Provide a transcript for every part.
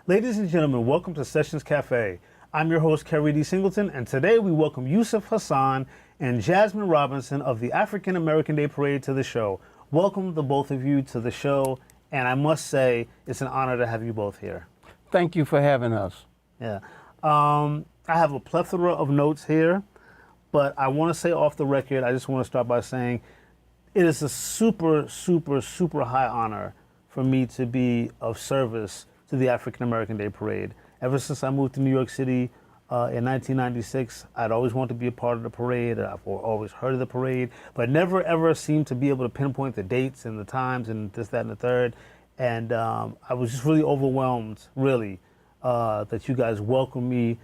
Ladies and gentlemen, welcome to Sessions Café. I'm your host, Reid Singleton, and today we welcome Yusuf Hasan and Jasmine Robinson of the African American Day Parade to the show. Welcome the both of you to the show, and I must say it's an honor to have you both here. Thank you for having us. Yeah. I have a plethora of notes here, but I want to say off the record, I just want to start by saying it is a super, super, super high honor for me to be of service to the African American Day Parade. Ever since I moved to New York City in 1996, I'd always wanted to be a part of the parade. I've always heard of the parade, but never ever seemed to be able to pinpoint the dates and the times and this, that, and the third. And I was just really overwhelmed, really, that you guys welcomed me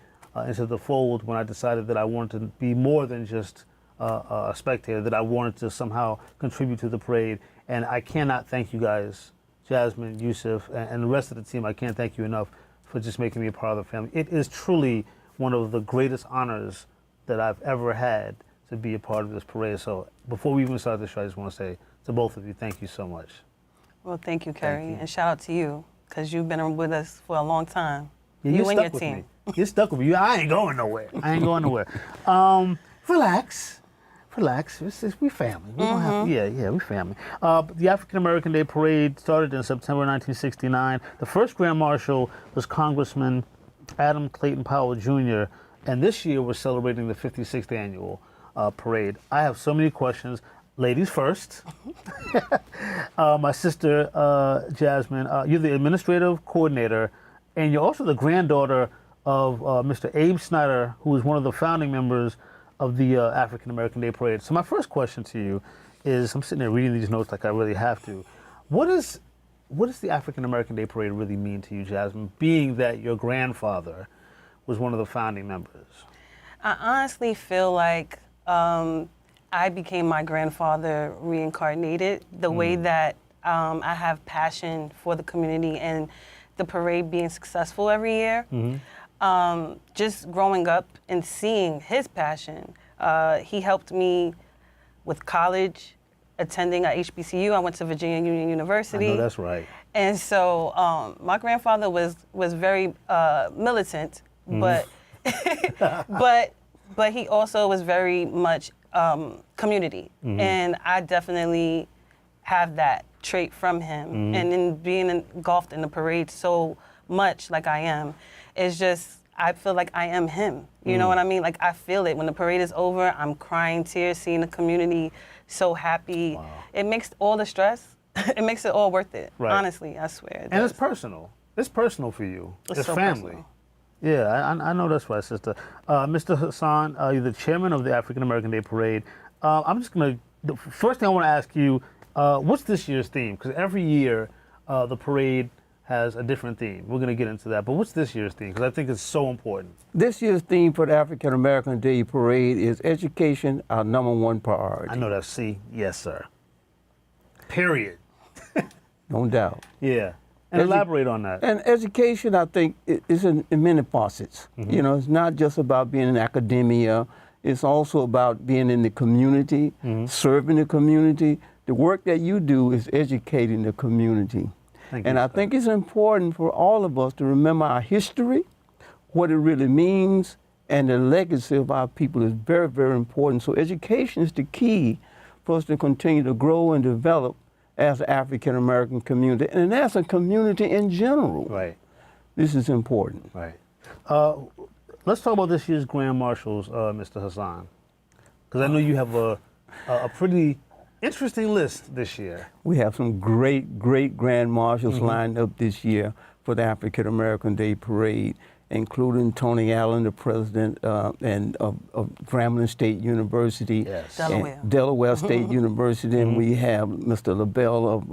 into the fold when I decided that I wanted to be more than just a spectator, that I wanted to somehow contribute to the parade. And I cannot thank you guys, Jasmine, Yusuf, and the rest of the team. I can't thank you enough for just making me a part of the family. It is truly one of the greatest honors that I've ever had to be a part of this parade. So before we even start the show, I just want to say to both of you, thank you so much. Well, thank you, Kerry, and shout out to you, because you've been with us for a long time. Yeah, you and your with team. Me. You're stuck with me. I ain't going nowhere. I ain't going nowhere. Relax. We family. We don't have to, we family. The African American Day Parade started in September 1969. The first Grand Marshal was Congressman Adam Clayton Powell Jr., and this year we're celebrating the 56th annual parade. I have so many questions. Ladies first. My sister, Jasmine, you're the administrative coordinator, and you're also the granddaughter of Mr. Abe Snyder, who was one of the founding members of the African American Day Parade. So my first question to you is, I'm sitting there reading these notes like I really have to. What does the African American Day Parade really mean to you, Jasmine, being that your grandfather was one of the founding members? I honestly feel like I became my grandfather reincarnated. The way that I have passion for the community and the parade being successful every year. Just growing up and seeing his passion. He helped me with college, attending at HBCU. I went to Virginia Union University. I know that's right. And so my grandfather was very militant, but but he also was very much community. And I definitely have that trait from him. And in being engulfed in the parade so much like I am, it's just, I feel like I am him. You know what I mean? Like, I feel it. When the parade is over, I'm crying tears, seeing the community so happy. Wow. It makes all the stress, it makes it all worth it. Right. Honestly, I swear. And it's personal. It's personal for you. It's so family. Personal. Yeah, I know that's right, sister. Mr. Hasan, you're the chairman of the African American Day Parade. I'm just going to, the first thing I want to ask you, what's this year's theme? Because every year the parade has a different theme. We're going to get into that. But what's this year's theme? Because I think it's so important. This year's theme for the African American Day Parade is education, our #1 priority. I know that. See? Yes, sir. Period. No doubt. Yeah. And elaborate on that. And education, I think, is in many facets. You know, it's not just about being in academia. It's also about being in the community, serving the community. The work that you do is educating the community. And I think it's important for all of us to remember our history, what it really means, and the legacy of our people is very, very important. So education is the key for us to continue to grow and develop as an African American community and as a community in general. Right. This is important. Right. Let's talk about this year's Grand Marshals, Mr. Hasan, because I know you have a pretty interesting list this year. We have some great Grand Marshals lined up this year for the African American Day Parade, including Tony Allen, the president of Grambling State University, Delaware State University, and we have Mr. LaBelle of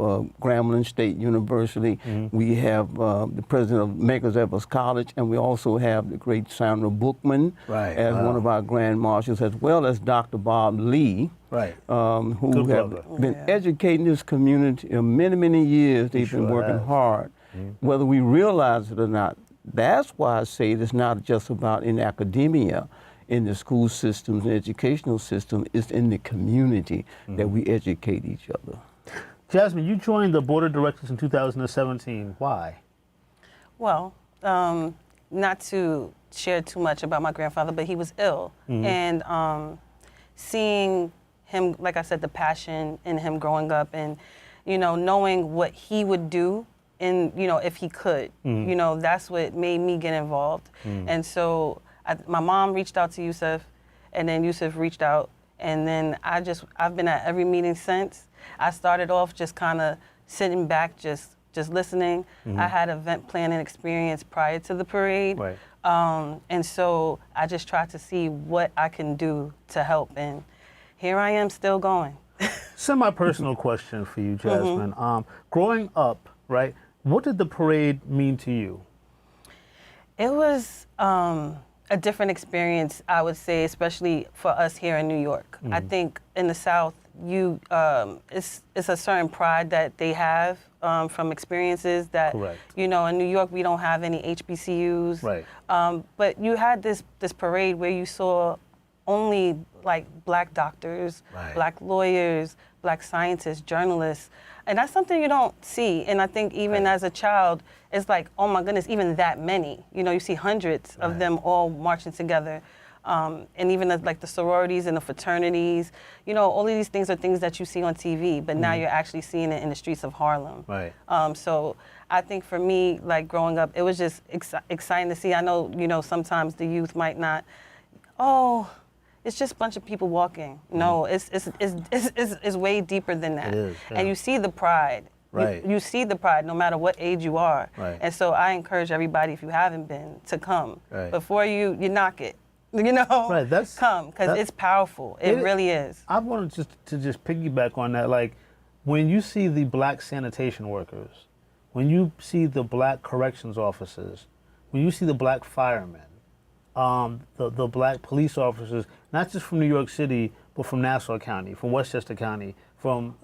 Grambling State University. We have the president of Medgar Evers College, and we also have the great Sandra Bookman as one of our Grand Marshals, as well as Dr. Bob Lee. Right. Who have been educating this community in many, many years. They've been working hard, whether we realize it or not. That's why I say it's not just about in academia, in the school systems, the educational system, it's in the community that we educate each other. Jasmine, you joined the board of directors in 2017. Why? Well, not to share too much about my grandfather, but he was ill. And seeing him, like I said, the passion in him growing up and, you know, knowing what he would do and, you know, if he could, you know, that's what made me get involved. And so my mom reached out to Yusuf, and then Yusuf reached out, and then I've been at every meeting since. I started off just kind of sitting back, just listening. I had event planning experience prior to the parade. Right. And so I just tried to see what I can do to help, and here I am still going. Semi-personal question for you, Jasmine. Growing up, right, what did the parade mean to you? It was a different experience, I would say, especially for us here in New York. I think in the South, it's a certain pride that they have from experiences that, Correct. you know, in New York we don't have any HBCUs. Right. But you had this parade where you saw only like black doctors, Right. black lawyers, black scientists, journalists. And that's something you don't see. And I think even Right. as a child, it's like, oh my goodness, even that many. You know, you see hundreds of Right. them all marching together. And even like the sororities and the fraternities, you know, all of these things are things that you see on TV, but now you're actually seeing it in the streets of Harlem. Right. So I think for me, like growing up, it was just exciting to see. I know, you know, sometimes the youth might not, it's just a bunch of people walking. No, it's way deeper than that. It is, yeah. And you see the pride. Right. You see the pride no matter what age you are. Right. And so I encourage everybody, if you haven't been, to come. Right. Before you knock it. You know? Right, come, because it's powerful. It really is. I wanted to just piggyback on that. Like, when you see the black sanitation workers, when you see the black corrections officers, when you see the black firemen, the black police officers, not just from New York City, but from Nassau County, from Westchester County, from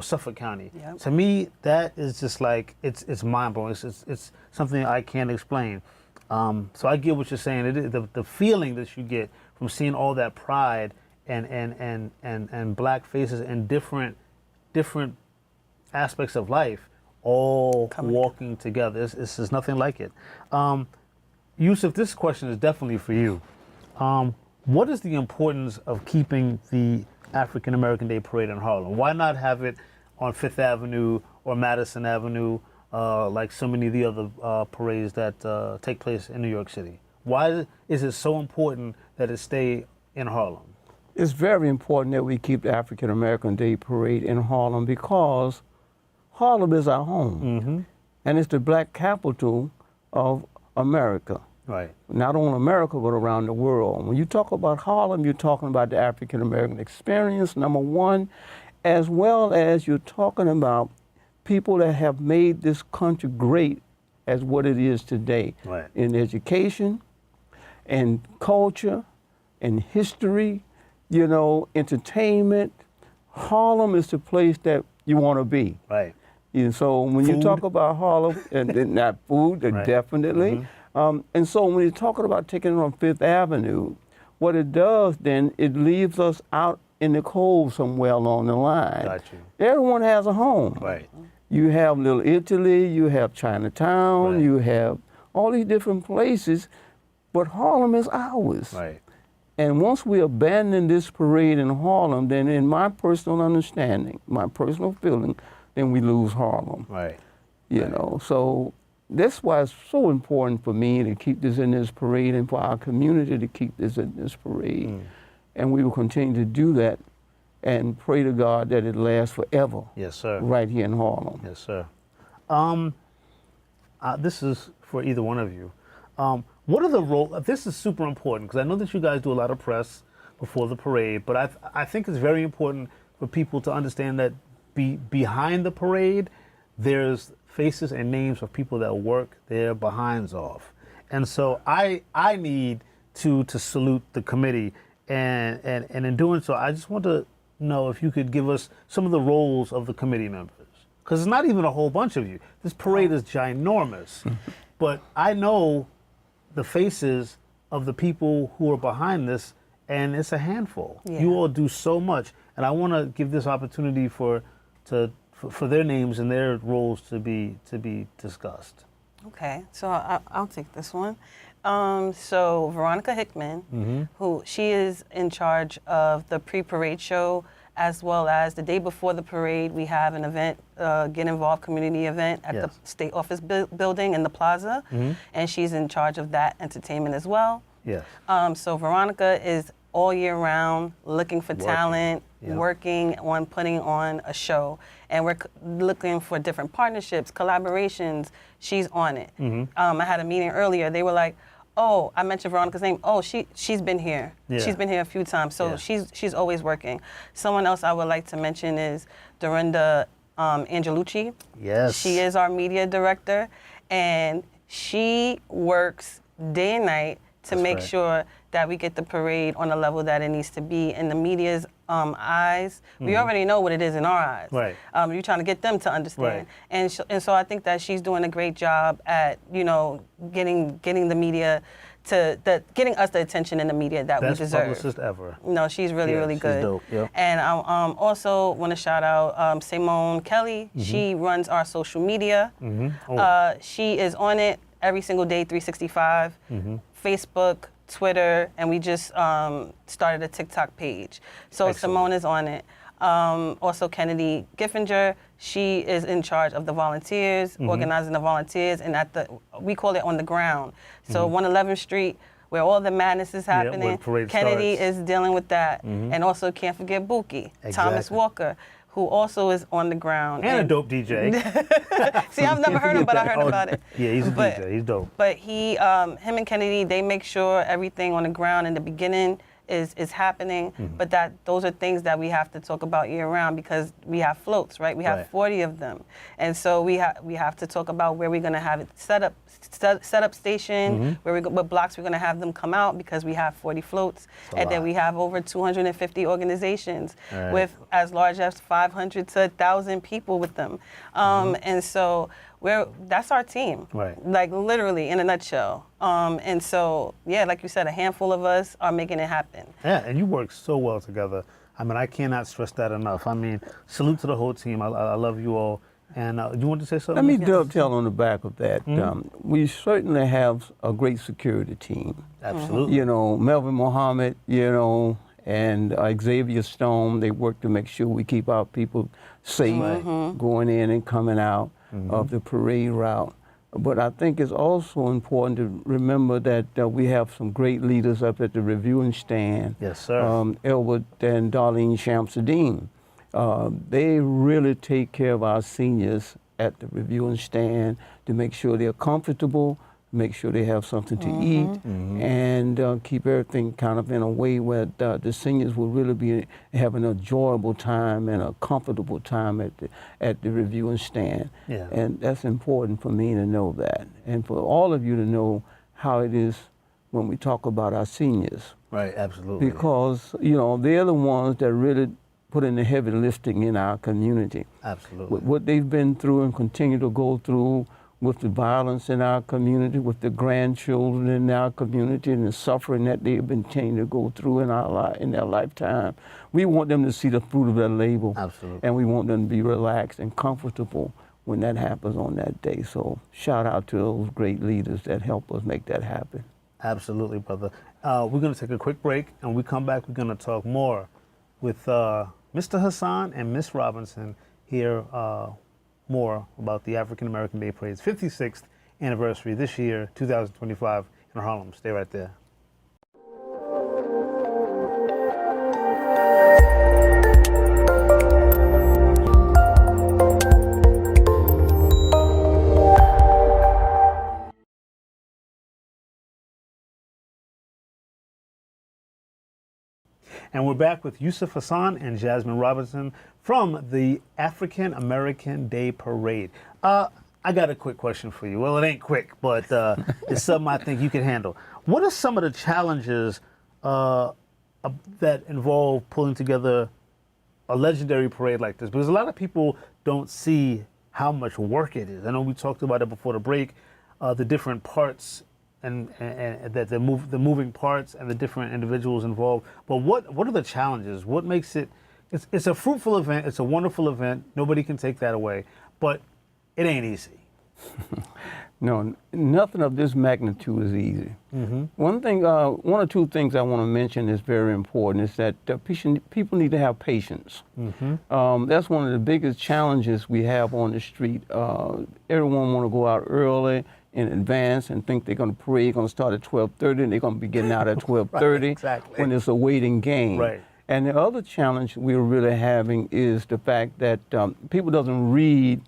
Suffolk County. Yep. To me, that is just like it's mind blowing. It's something I can't explain. So I get what you're saying. The feeling that you get from seeing all that pride and black faces and different aspects of life all walking together. It's just nothing like it. Yusuf, this question is definitely for you. What is the importance of keeping the African American Day Parade in Harlem? Why not have it on Fifth Avenue or Madison Avenue, like so many of the other parades that take place in New York City? Why is it so important that it stay in Harlem? It's very important that we keep the African American Day Parade in Harlem because Harlem is our home. And it's the black capital of America. Right. Not only America, but around the world. When you talk about Harlem, you're talking about the African American experience, number one, as well as you're talking about people that have made this country great as what it is today. Right. In education, and culture, and history, you know, entertainment. Harlem is the place that you want to be. Right. And so when you talk about Harlem, and not food, Right. definitely. And so when you're talking about taking it on Fifth Avenue, what it does then, it leaves us out in the cold somewhere along the line. Got you. Everyone has a home. Right. You have Little Italy, you have Chinatown, Right. you have all these different places, but Harlem is ours. Right. And once we abandon this parade in Harlem, then in my personal understanding, my personal feeling, then we lose Harlem. Right. You know, so that's why it's so important for me to keep this in this parade and for our community to keep this in this parade. And we will continue to do that and pray to God that it lasts forever. Yes, sir. Right here in Harlem. Yes, sir. This is for either one of you. What are the roles? This is super important because I know that you guys do a lot of press before the parade, but I think it's very important for people to understand that behind the parade, there's faces and names of people that work their behinds off. And so I need to salute the committee. And in doing so, I just want to know if you could give us some of the roles of the committee members. Because it's not even a whole bunch of you. This parade is ginormous. But I know the faces of the people who are behind this, and it's a handful. Yeah. You all do so much. And I want to give this opportunity for their names and their roles to be discussed. Okay, so I'll take this one. So Veronica Hickman, who she is in charge of the pre-parade show, as well as the day before the parade, we have an event, Get Involved community event at the state office building in the plaza, and she's in charge of that entertainment as well. Yes. So Veronica is all year round looking for talent, working on putting on a show, and we're looking for different partnerships, collaborations. She's on it. I had a meeting earlier. They were like, "Oh, I mentioned Veronica's name. Oh, she's been here. Yeah. She's been here a few times. So she's always working." Someone else I would like to mention is Dorinda Angelucci. Yes. She is our media director, and she works day and night to make sure that we get the parade on the level that it needs to be in the media's eyes. We already know what it is in our eyes. Right. You're trying to get them to understand. Right. And so I think that she's doing a great job at, getting the media getting us the attention in the media that we Best deserve. publicist ever. No, she's really, really good. She's dope. Yep. And I also want to shout out Simone Kelly. She runs our social media. She is on it every single day, 365. Facebook, Twitter, and we just started a TikTok page. So Excellent. Simone is on it. Also Kennedy Giffinger, she is in charge of the volunteers, organizing the volunteers, and we call it on the ground. So 111th Street, where all the madness is happening, where the parade Kennedy starts. is dealing with that. And also can't forget Buki, Thomas Walker, who also is on the ground. And a dope DJ. See, I've never heard him, but I heard about it. Yeah, he's a DJ. He's dope. But him and Kennedy, they make sure everything on the ground in the beginning is happening, but those are things that we have to talk about year round because we have floats, right? We have 40 of them, and so we have to talk about where we're going to have it set up station, what blocks we're going to have them come out because we have 40 floats, and then we have over 250 organizations with as large as 500 to 1,000 people with them, and so that's our team, like literally in a nutshell. And so, like you said, a handful of us are making it happen. Yeah, and you work so well together. I mean, I cannot stress that enough. I mean, salute to the whole team. I love you all. And you want to say something? Let me dovetail on the back of that. We certainly have a great security team. Absolutely. Melvin Mohammed, and Xavier Stone, they work to make sure we keep our people safe going in and coming out of the parade route. But I think it's also important to remember that we have some great leaders up at the reviewing stand. Yes, sir. Elwood and Darlene Shamsuddin. They really take care of our seniors at the reviewing stand to make sure they're comfortable, make sure they have something to eat, and keep everything kind of in a way where the seniors will really be having an enjoyable time and a comfortable time at the reviewing stand. Yeah. And that's important for me to know that, and for all of you to know how it is when we talk about our seniors. Right, absolutely. Because, they're the ones that really put in the heavy lifting in our community. Absolutely. With what they've been through and continue to go through, with the violence in our community, with the grandchildren in our community, and the suffering that they've been continuing to go through in their lifetime. We want them to see the fruit of their labor. Absolutely. And we want them to be relaxed and comfortable when that happens on that day. So shout out to those great leaders that help us make that happen. Absolutely, brother. We're going to take a quick break, and when we come back, we're going to talk more with Mr. Hasan and Miss Robinson here. More about the African American Day Parade's 56th anniversary this year, 2025, in Harlem. Stay right there. And we're back with Yusuf Hasan and Jasmine Robinson from the African American Day Parade. I got a quick question for you. Well, it ain't quick, but it's something I think you can handle. What are some of the challenges that involve pulling together a legendary parade like this? Because a lot of people don't see how much work it is. I know we talked about it before the break, the different parts and that the moving parts and the different individuals involved. But what are the challenges? What makes it? It's a fruitful event. It's a wonderful event. Nobody can take that away. But it ain't easy. No, nothing of this magnitude is easy. Mm-hmm. One or two things I want to mention is very important is that people need to have patience. Mm-hmm. That's one of the biggest challenges we have on the street. Everyone want to go out early in advance and think they're going to parade, going to start at 12:30, and they're going to be getting out at 12:30 Right, exactly. when it's a waiting game. Right. And the other challenge we're really having is the fact that people doesn't read,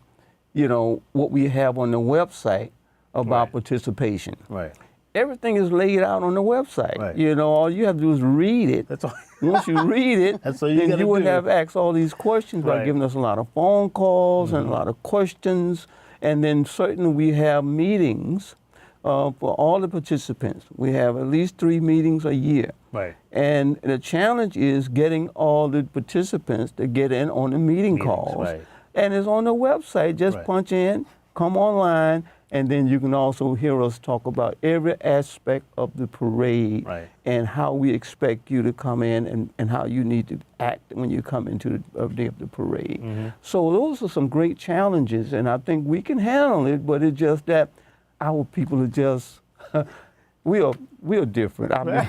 what we have on the website about Right. participation. Right. Everything is laid out on the website. Right. All you have to do is read it. That's all. Once you read it, That's all you then gotta you would do. have asked all these questions by Right. giving us a lot of phone calls and a lot of questions. And then certainly we have meetings for all the participants. We have at least 3 meetings a year. Right. And the challenge is getting all the participants to get in on the meeting Meetings, calls. right. And it's on the website. Just Right. punch in, come online, and then you can also hear us talk about every aspect of the parade Right. and how we expect you to come in and how you need to act when you come into the day of the parade. Mm-hmm. So those are some great challenges, and I think we can handle it, but it's just that our people are just, we are different. I mean,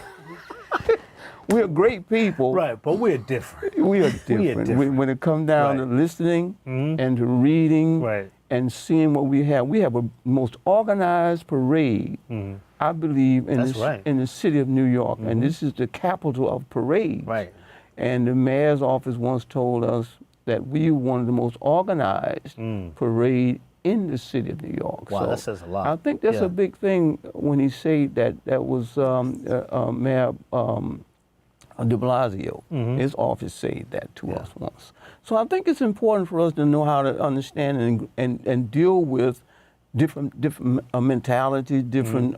we are great people. Right, but we're different. We are different. When it comes down to Right. listening Mhm. and to reading Right. and seeing what we have a most organized parade, Mhm. I believe, in, That's right. in the city of New York. And this is the capital of parades. Right. And the mayor's office once told us that we were one of the most organized parade in the city of New York. Wow, So that says a lot. I think that's Yeah. a big thing when he said that was Mayor de Blasio. His office said that to us once. So I think it's important for us to know how to understand and deal with different mentalities, different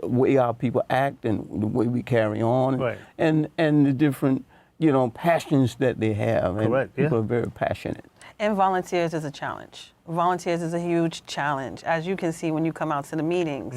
way our people act and the way we carry on, Right. and the different passions that they have. And Correct, yeah. people are very passionate. And volunteers is a challenge. Volunteers is a huge challenge. As you can see when you come out to the meetings,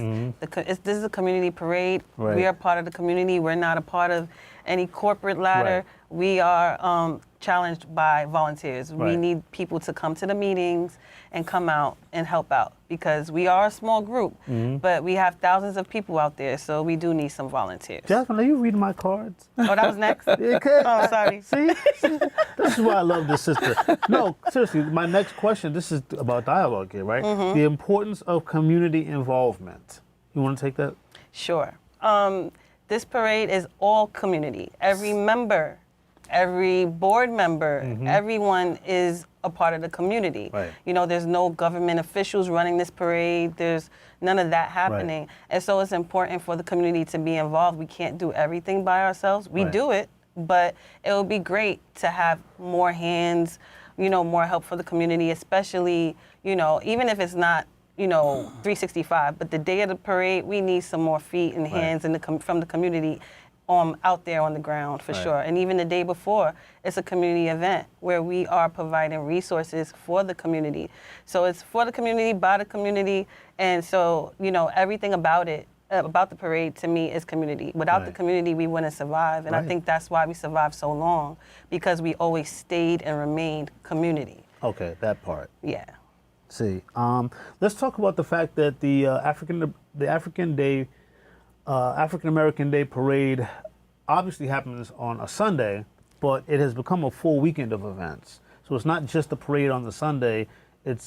this is a community parade. Right. We are part of the community. We're not a part of any corporate ladder. Right. We are challenged by volunteers. We Right. need people to come to the meetings and come out and help out because we are a small group, but we have thousands of people out there, so we do need some volunteers. Jasmine, are you reading my cards? Oh, that was next? Yeah, okay. Oh, sorry. See? This is why I love this sister. No, seriously, my next question, this is about dialogue here, right? The importance of community involvement. You want to take that? Sure. This parade is all community. Every member, every board member, everyone is a part of the community. Right. There's no government officials running this parade. There's none of that happening. And so it's important for the community to be involved. We can't do everything by ourselves. We Right. do it, but it would be great to have more hands, more help for the community, especially, even if it's not 365, but the day of the parade, we need some more feet and hands from the community out there on the ground for Right. sure. And even the day before, it's a community event where we are providing resources for the community. So it's for the community, by the community, and so, everything about it, about the parade to me is community. Without the Right. community, we wouldn't survive. And I Right. think that's why we survived so long, because we always stayed and remained community. Okay, that part. Yeah. See, let's talk about the fact that the African American Day Parade obviously happens on a Sunday, but it has become a full weekend of events. So it's not just the parade on the Sunday. It's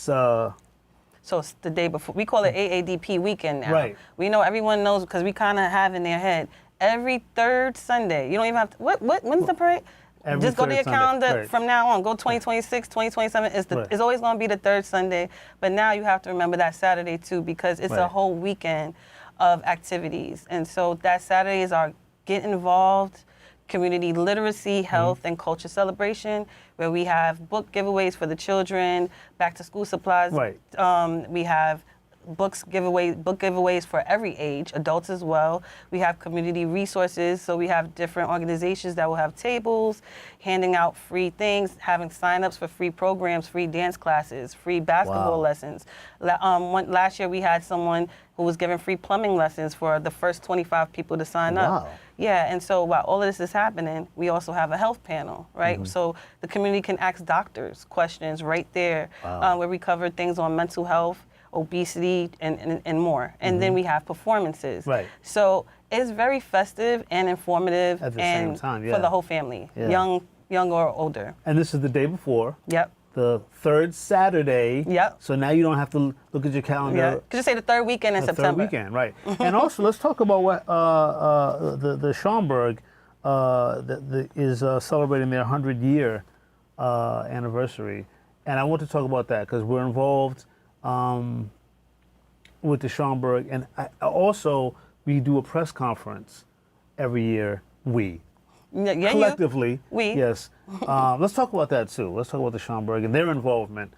So it's the day before. We call it AADP weekend now. Right. We know everyone knows because we kind of have in their head every third Sunday. You don't even have to. When's the parade? Every Just go to third your Sunday, calendar right. from now on. Go 2026, 2027. Right. It's always going to be the third Sunday. But now you have to remember that Saturday too, because it's a Right. whole weekend of activities. And so that Saturday is our get involved, community literacy, health, and culture celebration, where we have book giveaways for the children, back to school supplies. Right. We have book giveaways for every age, adults as well. We have community resources, so we have different organizations that will have tables, handing out free things, having sign-ups for free programs, free dance classes, free basketball Wow. lessons. Last year we had someone who was giving free plumbing lessons for the first 25 people to sign Wow. up. Yeah, and so while all of this is happening, we also have a health panel, right? So the community can ask doctors questions right there, Wow. where we cover things on mental health, obesity, and more. And then we have performances. Right. So it's very festive and informative At the and same time, for the whole family, young or older. And this is the day before. Yep. The third Saturday. Yep. So now you don't have to look at your calendar. Yeah. Could you say the third weekend in The September? third weekend, right. And also, let's talk about what the Schomburg is celebrating their 100-year anniversary. And I want to talk about that because we're involved with the Schomburg. And also, we do a press conference every year, Yeah, collectively. We. Yes. Let's talk about that, too. Let's talk about the Schomburg and their involvement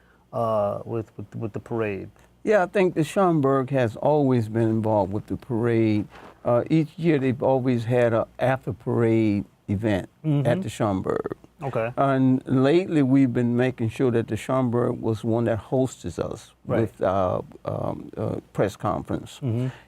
with the parade. Yeah, I think the Schomburg has always been involved with the parade. Each year they've always had an after parade event at the Schomburg. Okay. And lately we've been making sure that the Schomburg was one that hosts us with press conference.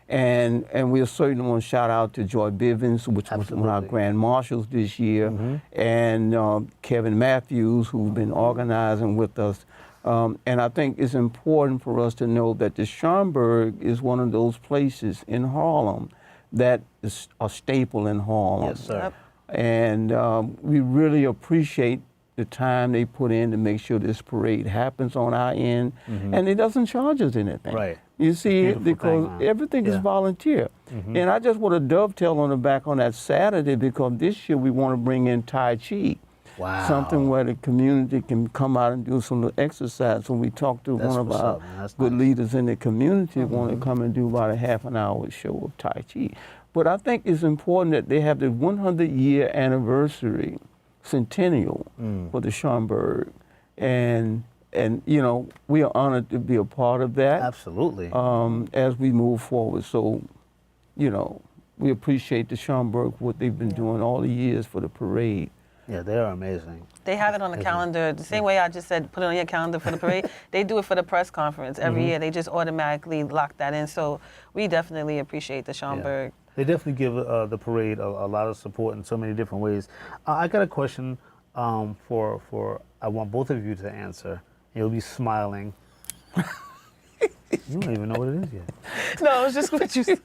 And we certainly want to shout out to Joy Bivens, which was one of our grand marshals this year, and Kevin Matthews, who's been organizing with us. And I think it's important for us to know that the Schomburg is one of those places in Harlem that is a staple in Harlem. Yes, sir. Yep. And we really appreciate the time they put in to make sure this parade happens on our end, and it doesn't charge us anything. Right. You see, Beautiful because thing, huh? everything is Yeah. volunteer. And I just want to dovetail on the back on that Saturday because this year we want to bring in Tai Chi. Wow. Something where the community can come out and do some exercise. When we talk to That's one of what's our up, man. That's good nice. leaders in the community, want to come and do about a half an hour show of Tai Chi. But I think it's important that they have the 100-year anniversary centennial for the Schomburg. And you know, we are honored to be a part of that. Absolutely. As we move forward. So, you know, we appreciate the Schomburg, what they've been doing all the years for the parade. Yeah, they are amazing. They have it on the calendar. The same way I just said, put it on your calendar for the parade. They do it for the press conference every year. They just automatically lock that in. So we definitely appreciate the Schomburg. They definitely give the parade a lot of support in so many different ways. I got a question for I want both of you to answer. You'll be smiling. You don't even know what it is yet. No, it's just what you said.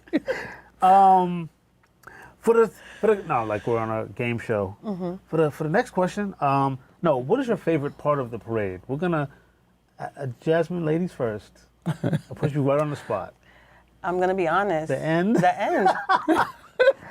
For the no, like we're on a game show. For the next question, no, what is your favorite part of the parade? We're gonna, Jasmine, ladies first. I'll put you right on the spot. I'm going to be honest. The end? The end.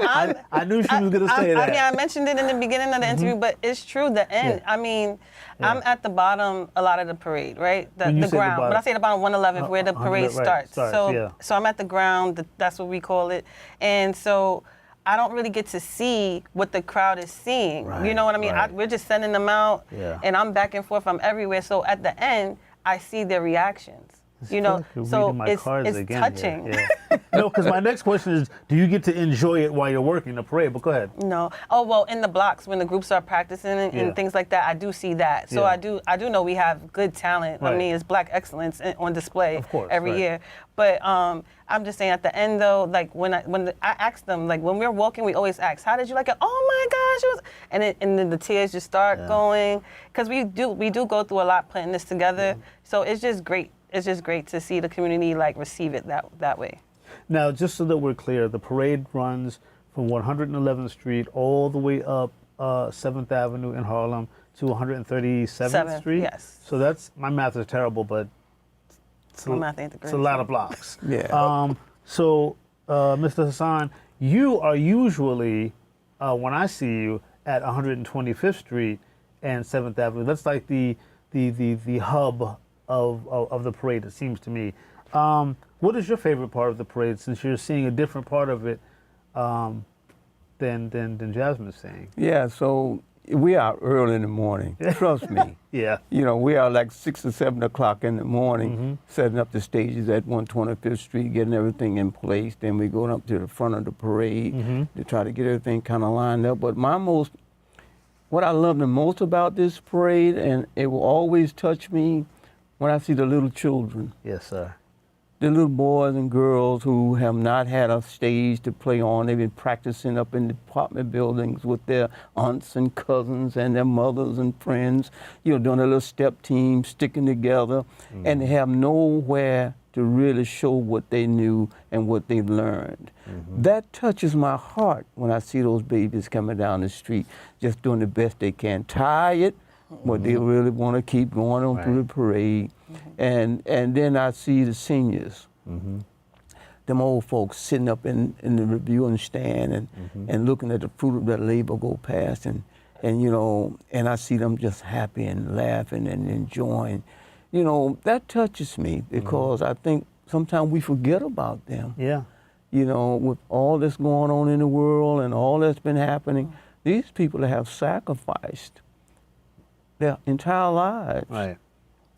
I knew she was gonna say that. I mean, I mentioned it in the beginning of the interview, but it's true, the end. Yeah. I mean, I'm at the bottom a lot of the parade, right? When you The say the ground. bottom- When I say the bottom, 111, where the 100, parade right, starts. yeah. So I'm at the ground, that's what we call it. And so I don't really get to see what the crowd is seeing. Right, You know what I mean? right. We're just sending them out, Yeah. and I'm back and forth, I'm everywhere. So at the end, I see their reactions. You I feel know, like you're so reading my cards it's again touching. here. Yeah. No, because my next question is, do you get to enjoy it while you're working the parade? But go ahead. No. Oh well, in the blocks when the groups are practicing and Yeah. things like that, I do see that. So Yeah. I do know we have good talent. Right. I mean, it's Black excellence on display Of course, every right. year. But I'm just saying at the end though, like I ask them, like when we're walking, we always ask, how did you like it? Oh my gosh, it was, and then the tears just start Yeah. going because we do go through a lot putting this together. So it's just great. It's just great to see the community like receive it that way. Now, just so that we're clear, the parade runs from 111th Street all the way up 7th Avenue in Harlem to 137th Seventh, Street. yes. So that's, my math is terrible, but it's, My math ain't the it's a greatest. lot of blocks. Yeah. So, Mr. Hasan, you are usually, when I see you, at 125th Street and 7th Avenue. That's like the hub of the parade, it seems to me. What is your favorite part of the parade, since you're seeing a different part of it than Jasmine's seeing? Yeah, so we are early in the morning. Trust me. Yeah. You know, we are like 6 or 7 o'clock in the morning, setting up the stages at 125th Street, getting everything in place. Then we go up to the front of the parade to try to get everything kind of lined up. But what I love the most about this parade, and it will always touch me, when I see the little children. Yes, sir. the little boys and girls who have not had a stage to play on. They've been practicing up in the apartment buildings with their aunts and cousins and their mothers and friends, you know, doing a little step team, sticking together, and they have nowhere to really show what they knew and what they learned. That touches my heart when I see those babies coming down the street, just doing the best they can. Tired, but they really want to keep going on through the parade. And then I see the seniors, them old folks sitting up in the reviewing stand and looking at the fruit of their labor go past, and you know, and I see them just happy and laughing and enjoying. You know, that touches me because I think sometimes we forget about them. Yeah. You know, with all that's going on in the world and all that's been happening, these people have sacrificed their entire lives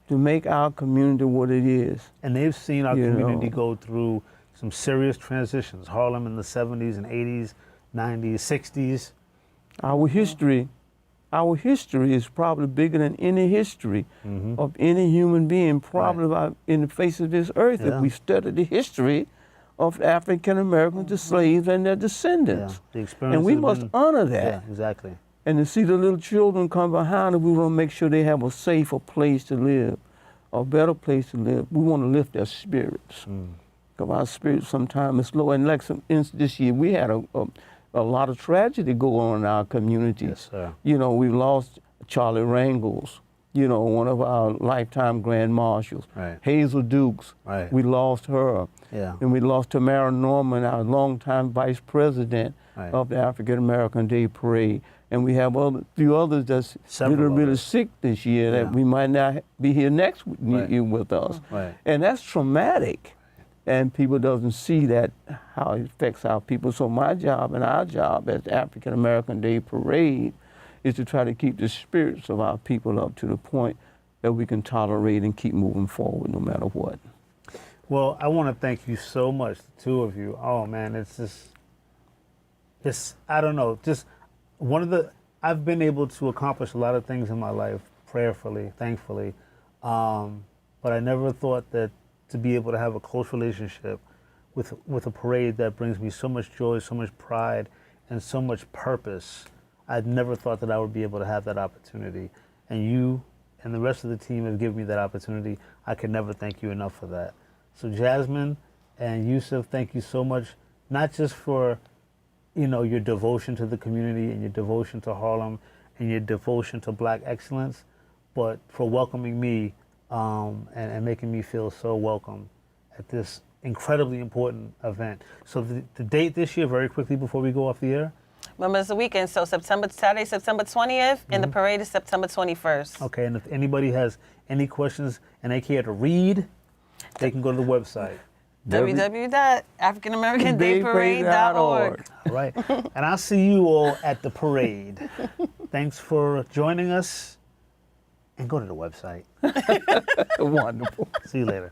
to make our community what it is. And they've seen our community go through some serious transitions. Harlem in the 70s and 80s, 90s, 60s. Our history is probably bigger than any history of any human being probably in the face of this earth. If we study the history of African Americans, the slaves and their descendants. The experience, and we must honor that. Yeah, exactly. And to see the little children come behind us, we want to make sure they have a safer place to live, a better place to live. We want to lift their spirits. Because our spirits sometimes is low. And like this year, we had a lot of tragedy go on in our community. Yes, sir. You know, we lost Charlie Rangels, you know, one of our lifetime grand marshals. Hazel Dukes, we lost her. And we lost Tamara Norman, our longtime vice president of the African American Day Parade. And we have a few others that's really sick this year that we might not be here next year with us. And that's traumatic. And people doesn't see that, how it affects our people. So my job and our job as the African American Day Parade is to try to keep the spirits of our people up to the point that we can tolerate and keep moving forward no matter what. Well, I want to thank you so much, the two of you. Oh man, it's I don't know, just I've been able to accomplish a lot of things in my life, prayerfully, thankfully, but I never thought that to be able to have a close relationship with a parade that brings me so much joy, so much pride, and so much purpose. I'd never thought that I would be able to have that opportunity. And you and the rest of the team have given me that opportunity. I can never thank you enough for that. So Jasmine and Yusuf, thank you so much, not just for, you know, your devotion to the community and your devotion to Harlem and your devotion to Black excellence, but for welcoming me and making me feel so welcome at this incredibly important event. So the date this year, very quickly before we go off the air? Remember, it's a weekend, so Saturday, September 20th, and the parade is September 21st. Okay, and if anybody has any questions and they care to read, they can go to the website. www.africanamericandayparade.org. All right, and I'll see you all at the parade. Thanks for joining us, and go to the website. Wonderful. See you later.